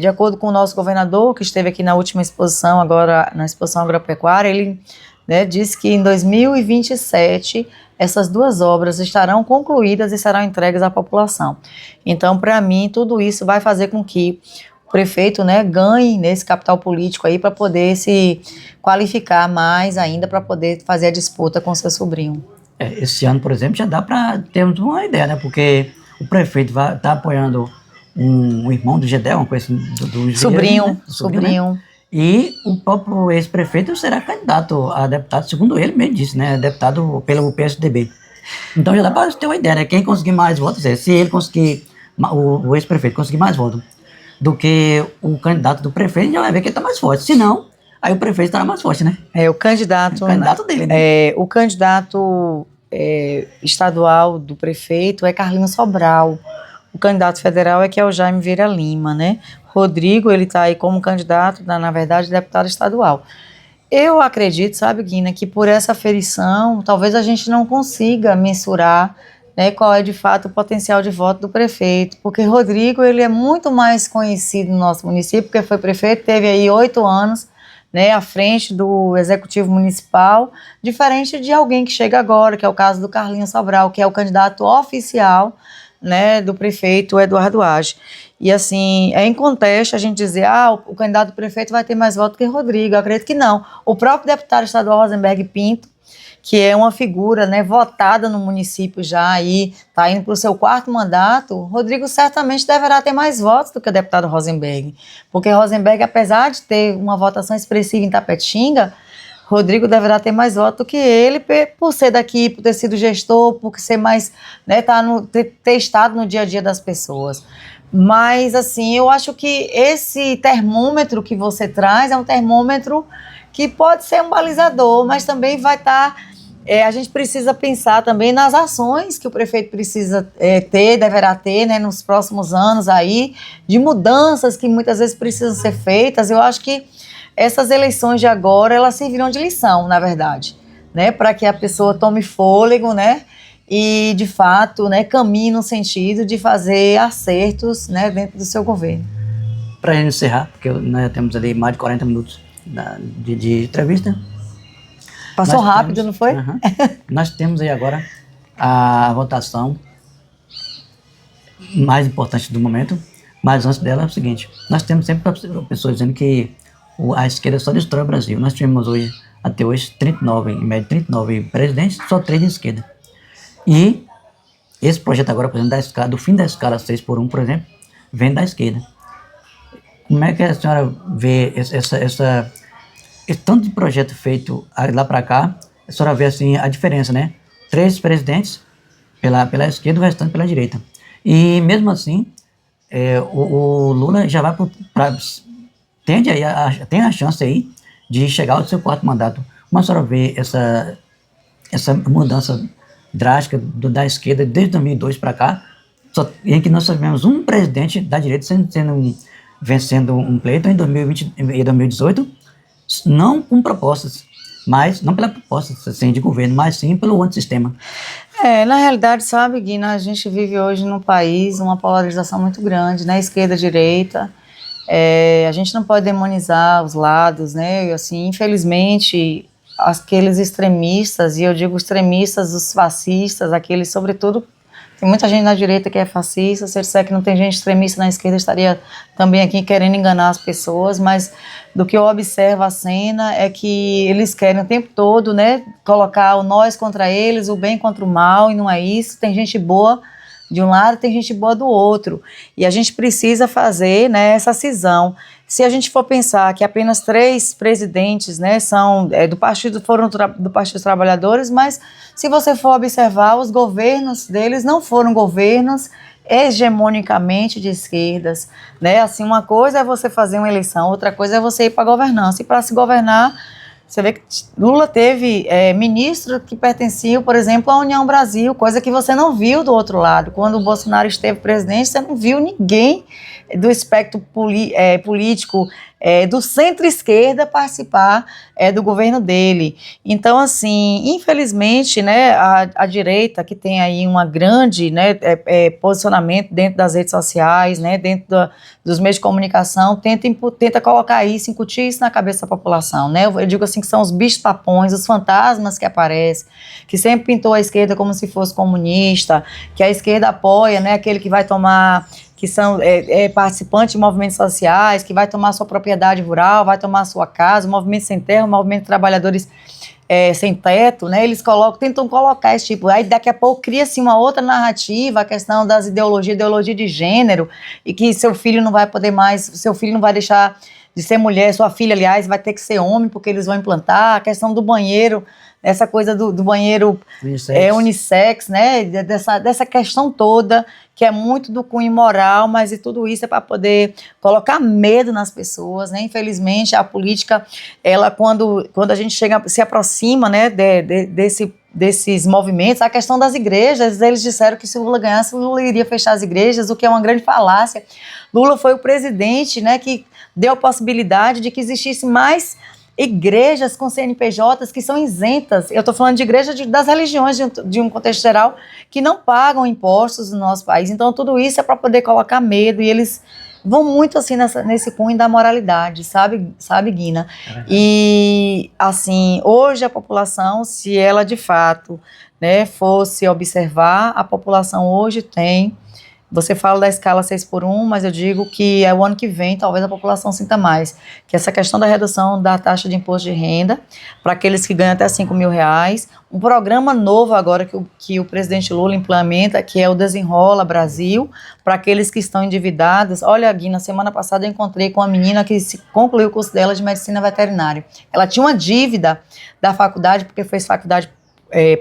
de acordo com o nosso governador, que esteve aqui na última exposição, agora na exposição agropecuária, ele, né, disse que em 2027 essas 2 obras estarão concluídas e serão entregues à população. Então, para mim, tudo isso vai fazer com que o prefeito, né, ganhe nesse capital político aí para poder se qualificar mais ainda, para poder fazer a disputa com seu sobrinho. Esse ano, por exemplo, já dá para termos uma ideia, né? Porque o prefeito vai estar apoiando um irmão do Gedel, uma coisa assim, do sobrinho, né? sobrinho. Né? E o próprio ex-prefeito será candidato a deputado, segundo ele mesmo disse, né? Deputado pelo PSDB. Então já dá para ter uma ideia, né? Quem conseguir mais votos, se ele conseguir, o ex-prefeito conseguir mais votos do que o candidato do prefeito, já vai ver que ele está mais forte. Se não, aí o prefeito estará mais forte, né? O candidato, O candidato dele, né? o candidato estadual do prefeito é Carlinhos Sobral. O candidato federal é que é o Jaime Vieira Lima, né? Rodrigo, ele está aí como candidato, na verdade, deputado estadual. Eu acredito, sabe, Guina, que por essa aferição, talvez a gente não consiga mensurar, né, qual é de fato o potencial de voto do prefeito, porque Rodrigo, ele é muito mais conhecido no nosso município, porque foi prefeito, teve aí 8 anos, né, à frente do executivo municipal, diferente de alguém que chega agora, que é o caso do Carlinhos Sobral, que é o candidato oficial, né, do prefeito Eduardo Age. E assim, é inconteste a gente dizer, o candidato do prefeito vai ter mais votos que Rodrigo. Eu acredito que não. O próprio deputado estadual Rosenberg Pinto, que é uma figura, né, votada no município já aí, está indo para o seu 4º mandato, Rodrigo certamente deverá ter mais votos do que o deputado Rosenberg. Porque Rosenberg, apesar de ter uma votação expressiva em Tapetinga, Rodrigo deverá ter mais votos do que ele, por ser daqui, por ter sido gestor, por ser mais, né, ter estado no dia a dia das pessoas. Mas, assim, eu acho que esse termômetro que você traz é um termômetro que pode ser um balizador, mas também vai estar... a gente precisa pensar também nas ações que o prefeito precisa deverá ter, né, nos próximos anos aí, de mudanças que muitas vezes precisam ser feitas. Eu acho que essas eleições de agora, elas serviram de lição, na verdade, né, para que a pessoa tome fôlego, né, e, de fato, né, caminhe no sentido de fazer acertos, né, dentro do seu governo. Para encerrar, porque nós temos ali mais de 40 minutos de entrevista. Passou rápido, não foi? Nós temos aí agora a votação mais importante do momento, mas antes dela é o seguinte, nós temos sempre pessoas dizendo que a esquerda só destrói o Brasil. Nós tivemos hoje, até hoje, 39, em média 39 presidentes, só 3 de esquerda. E esse projeto agora, por exemplo, do fim da escala 6 por 1, por exemplo, vem da esquerda. Como é que a senhora vê esse tanto de projeto feito lá para cá? A senhora vê assim a diferença, né? 3 presidentes pela esquerda, o restante pela direita. E mesmo assim, o Lula já vai tem a chance aí de chegar ao seu 4º mandato. Como a senhora vê essa mudança drástica da esquerda desde 2002 para cá, em que nós tivemos um presidente da direita vencendo um pleito em 2020 e 2018, não com propostas, mas não pela proposta assim, de governo, mas sim pelo antissistema. Na realidade, sabe, Guina, a gente vive hoje num país uma polarização muito grande, né, esquerda, direita. A gente não pode demonizar os lados, né, assim, infelizmente, aqueles extremistas, e eu digo extremistas, os fascistas, aqueles, sobretudo, tem muita gente na direita que é fascista. Se eu disser que não tem gente extremista na esquerda, estaria também aqui querendo enganar as pessoas, mas do que eu observo a cena é que eles querem o tempo todo, né, colocar o nós contra eles, o bem contra o mal, e não é isso. Tem gente boa de um lado, tem gente boa do outro, e a gente precisa fazer, né, essa cisão. Se a gente for pensar que apenas 3 presidentes, né, são foram do Partido dos Trabalhadores, mas se você for observar, os governos deles não foram governos hegemonicamente de esquerdas, né? Assim, uma coisa é você fazer uma eleição, outra coisa é você ir para a governança. E para se governar, você vê que Lula teve ministros que pertenciam, por exemplo, à União Brasil, coisa que você não viu do outro lado. Quando o Bolsonaro esteve presidente, você não viu ninguém do espectro político do centro-esquerda participar do governo dele. Então, assim, infelizmente, né, a direita, que tem aí uma grande, né, posicionamento dentro das redes sociais, né, dentro dos meios de comunicação, tenta colocar isso, incutir isso na cabeça da população, né? Eu digo assim que são os bichos-papões, os fantasmas que aparecem, que sempre pintou a esquerda como se fosse comunista, que a esquerda apoia, né, aquele que vai tomar... que são participantes de movimentos sociais, que vai tomar sua propriedade rural, vai tomar sua casa, o movimento sem terra, o movimento de trabalhadores sem teto, né? Eles tentam colocar esse tipo, aí daqui a pouco cria-se uma outra narrativa, a questão das ideologia de gênero, e que seu filho não vai poder mais, seu filho não vai deixar de ser mulher, sua filha, aliás, vai ter que ser homem, porque eles vão implantar, a questão do banheiro, essa coisa do banheiro unissex, né? Dessa questão toda, que é muito do cunho moral, mas e tudo isso é para poder colocar medo nas pessoas, né? Infelizmente, a política, ela, quando a gente se aproxima, né, desses movimentos, a questão das igrejas, eles disseram que se Lula ganhasse, Lula iria fechar as igrejas, o que é uma grande falácia. Lula foi o presidente, né, que deu a possibilidade de que existisse mais igrejas com CNPJs que são isentas. Eu estou falando de igrejas das religiões de um contexto geral que não pagam impostos no nosso país. Então, tudo isso é para poder colocar medo, e eles vão muito assim nesse cunho da moralidade, sabe, Guina? E, assim, hoje a população, se ela de fato, né, fosse observar, a população hoje tem... Você fala da escala 6x1, mas eu digo que é o ano que vem, talvez a população sinta mais, que essa questão da redução da taxa de imposto de renda para aqueles que ganham até R$5.000, um programa novo agora que o presidente Lula implementa, que é o Desenrola Brasil, para aqueles que estão endividados. Olha, Gui, na semana passada eu encontrei com uma menina que concluiu o curso dela de medicina veterinária. Ela tinha uma dívida da faculdade, porque fez faculdade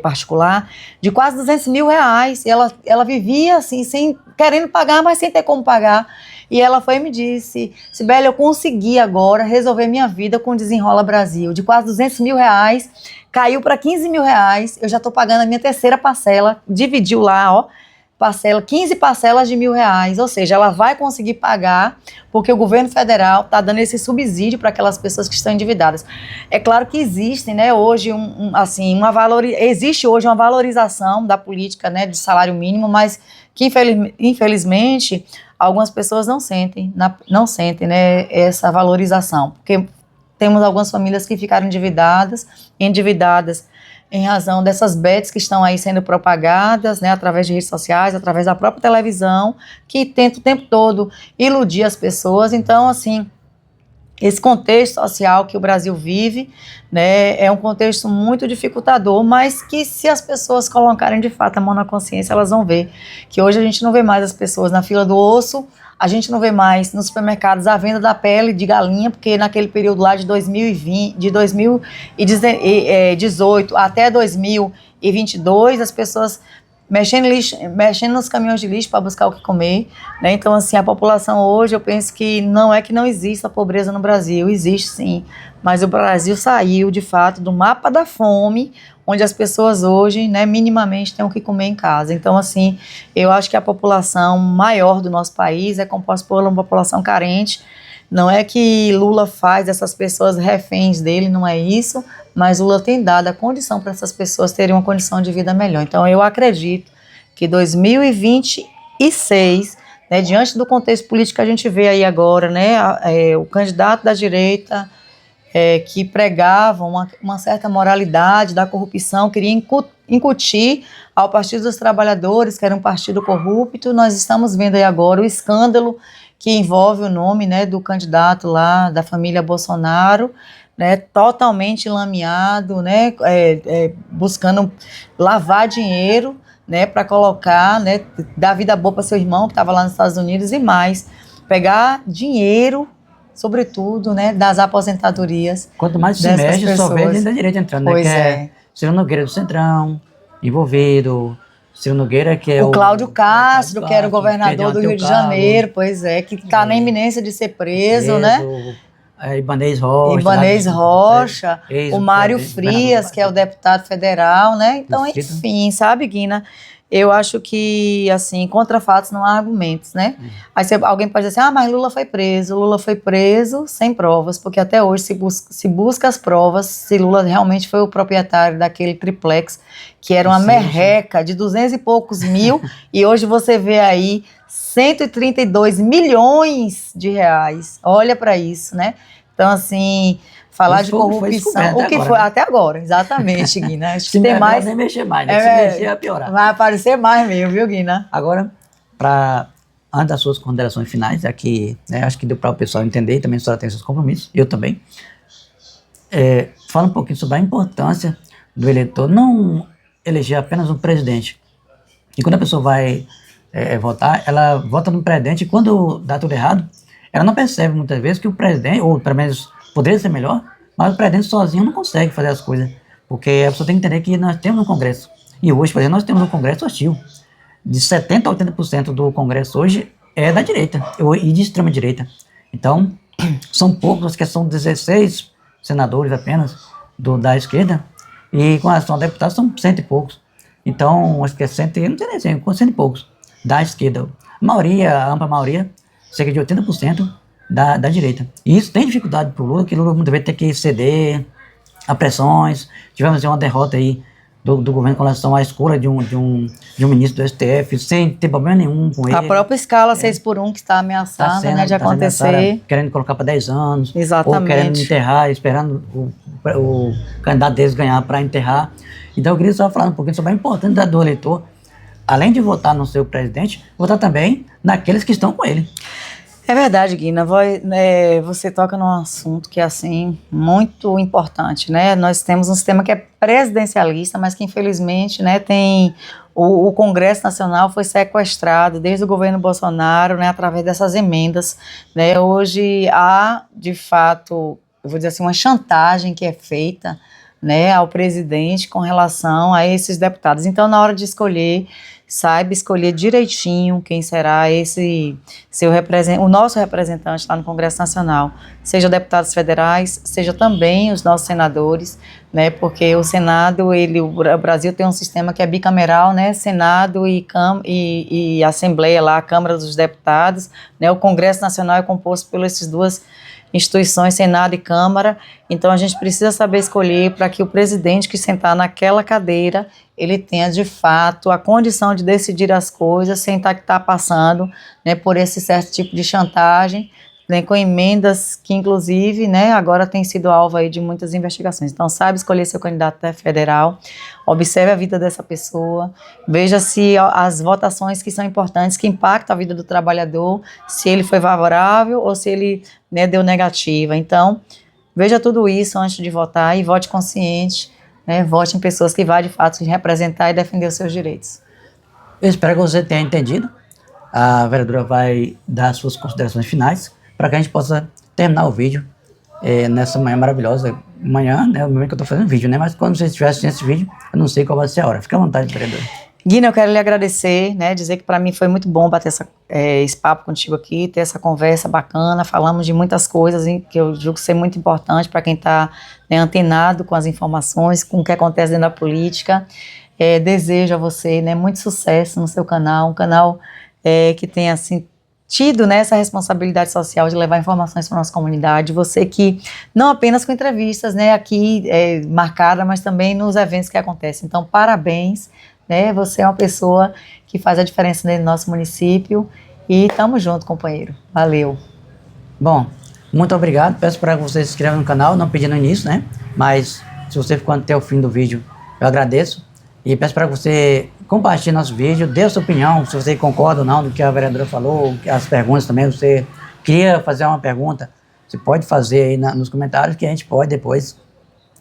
particular, de quase R$200.000, e ela vivia assim, querendo pagar, mas sem ter como pagar, e ela foi e me disse: Sibeli, eu consegui agora resolver minha vida com o Desenrola Brasil, de quase R$200.000, caiu para R$15.000, eu já estou pagando a minha terceira parcela, dividiu lá, ó, 15 parcelas de R$1.000, ou seja, ela vai conseguir pagar, porque o governo federal está dando esse subsídio para aquelas pessoas que estão endividadas. É claro que existem, né, hoje, existe hoje uma valorização da política, né, de salário mínimo, mas que infelizmente algumas pessoas não sentem, né, essa valorização, porque temos algumas famílias que ficaram endividadas em razão dessas bets que estão aí sendo propagadas, né, através de redes sociais, através da própria televisão, que tenta o tempo todo iludir as pessoas. Então, assim, esse contexto social que o Brasil vive, né, é um contexto muito dificultador, mas que, se as pessoas colocarem de fato a mão na consciência, elas vão ver que hoje a gente não vê mais as pessoas na fila do osso, a gente não vê mais nos supermercados a venda da pele de galinha, porque naquele período lá de 2018 até 2022, as pessoas mexendo nos caminhões de lixo para buscar o que comer, né? Então, assim, a população hoje, eu penso que não é que não exista a pobreza no Brasil, existe sim, mas o Brasil saiu, de fato, do mapa da fome, onde as pessoas hoje, né, minimamente têm o que comer em casa. Então, assim, eu acho que a população maior do nosso país é composta por uma população carente. Não é que Lula faz essas pessoas reféns dele, não é isso, mas Lula tem dado a condição para essas pessoas terem uma condição de vida melhor. Então, eu acredito que 2026, né, diante do contexto político que a gente vê aí agora, né, o candidato da direita, que pregava uma certa moralidade da corrupção, queria incutir ao Partido dos Trabalhadores, que era um partido corrupto. Nós estamos vendo aí agora o escândalo que envolve o nome, né, do candidato lá da família Bolsonaro, né, totalmente lameado, né, buscando lavar dinheiro, né, para colocar, né, dar vida boa para seu irmão que estava lá nos Estados Unidos, e mais, pegar dinheiro, sobretudo, né, das aposentadorias. Quanto mais se mexe, só vê dentro da direita entrando, né? Pois Ciro Nogueira do Centrão, envolvido, Ciro Nogueira, que é o Cláudio Castro, que era o governador do Rio de Janeiro, pois é, que está na iminência de ser preso, né? Ibanez Rocha, o Mário Frias, que é o deputado federal, né? Então, enfim, sabe, Guina? Eu acho que, assim, contra fatos não há argumentos, né? Aí alguém pode dizer assim, mas Lula foi preso sem provas, porque até hoje se busca as provas se Lula realmente foi o proprietário daquele triplex, que era uma merreca de 200 e poucos mil, e hoje você vê aí 132 milhões de reais. Olha para isso, né? Então, assim, falar de corrupção, o que foi até agora, exatamente, Guina. Acho que tem mais. Nem mexer mais, né? Se mexer, vai piorar. Vai aparecer mais mesmo, viu, Guina? Agora, antes das suas considerações finais, aqui, né, acho que deu para o pessoal entender, também a senhora tem seus compromissos, eu também. Fala um pouquinho sobre a importância do eleitor não eleger apenas um presidente. E quando a pessoa vai votar, ela vota no presidente, e quando dá tudo errado, ela não percebe muitas vezes que o presidente, ou pelo menos poderia ser melhor, mas o presidente sozinho não consegue fazer as coisas, porque a pessoa tem que entender que nós temos um Congresso, e hoje, por exemplo, nós temos um Congresso hostil. De 70% a 80% do Congresso hoje é da direita, e de extrema direita. Então, são poucos, acho que são 16 senadores apenas da esquerda, e com relação a deputados são cento e poucos. Então, acho que é cento e poucos da esquerda. A maioria, a ampla maioria, cerca de 80% da direita. E isso tem dificuldade para o Lula, que o Lula muitas vezes tem que ceder a pressões. Tivemos uma derrota aí do governo com relação à escolha de um ministro do STF, sem ter problema nenhum com ele. A própria escala 6x1 que está ameaçada, né, de acontecer. Querendo colocar para 10 anos. Exatamente. Ou querendo enterrar, esperando o candidato deles ganhar para enterrar. Então eu queria só falar um pouquinho sobre a importância do eleitor, além de votar no seu presidente, votar também naqueles que estão com ele. É verdade, Guina, você toca num assunto que é, assim, muito importante, né? Nós temos um sistema que é presidencialista, mas que, infelizmente, né, tem... O Congresso Nacional foi sequestrado desde o governo Bolsonaro, né, através dessas emendas, né? Hoje há, de fato, eu vou dizer assim, uma chantagem que é feita, né, ao presidente com relação a esses deputados. Então, na hora de escolher, saiba escolher direitinho quem será esse o nosso representante lá no Congresso Nacional, seja deputados federais, seja também os nossos senadores, né, porque o Senado, o Brasil tem um sistema que é bicameral, né, Senado e Assembleia lá, a Câmara dos Deputados, né, o Congresso Nacional é composto por essas duas instituições, Senado e Câmara. Então a gente precisa saber escolher para que o presidente que sentar naquela cadeira, ele tenha de fato a condição de decidir as coisas sem estar passando, né, por esse certo tipo de chantagem, né, com emendas que inclusive, né, agora tem sido alvo aí de muitas investigações. Então saiba escolher seu candidato federal, observe a vida dessa pessoa, veja se as votações que são importantes, que impactam a vida do trabalhador, se ele foi favorável ou se ele, né, deu negativa. Então veja tudo isso antes de votar e vote consciente, né, vote em pessoas que vão de fato representar e defender os seus direitos. Eu espero que você tenha entendido. A vereadora vai dar suas considerações finais para que a gente possa terminar o vídeo nessa manhã maravilhosa. Manhã, né, o momento que eu estou fazendo vídeo, né, mas quando você estiver assistindo esse vídeo, eu não sei qual vai ser a hora. Fica à vontade, vereadora. Guina, eu quero lhe agradecer, né, dizer que para mim foi muito bom bater esse papo contigo aqui, ter essa conversa bacana, falamos de muitas coisas que eu julgo ser muito importante para quem está, né, antenado com as informações, com o que acontece dentro da política. Desejo a você, né, muito sucesso no seu canal, um canal que tenha, assim, tido, né, essa responsabilidade social de levar informações para a nossa comunidade, você que, não apenas com entrevistas, né, aqui marcada, mas também nos eventos que acontecem. Então, parabéns, né, você é uma pessoa que faz a diferença dentro do nosso município e tamo junto, companheiro. Valeu. Bom, muito obrigado, peço para que você se inscreva no canal, não pedi no início, né, mas se você ficou até o fim do vídeo, eu agradeço e peço para que você compartilhe nosso vídeo, dê a sua opinião, se você concorda ou não do que a vereadora falou, as perguntas também, você queria fazer uma pergunta, você pode fazer aí nos comentários, que a gente pode depois,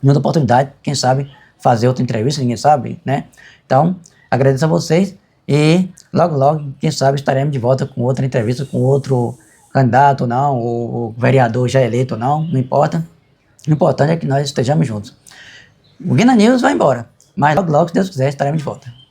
em outra oportunidade, quem sabe, fazer outra entrevista, ninguém sabe, né? Então, agradeço a vocês e logo, logo, quem sabe, estaremos de volta com outra entrevista, com outro candidato ou não, ou vereador já eleito ou não importa. O importante é que nós estejamos juntos. O Guina News vai embora, mas logo, logo, se Deus quiser, estaremos de volta.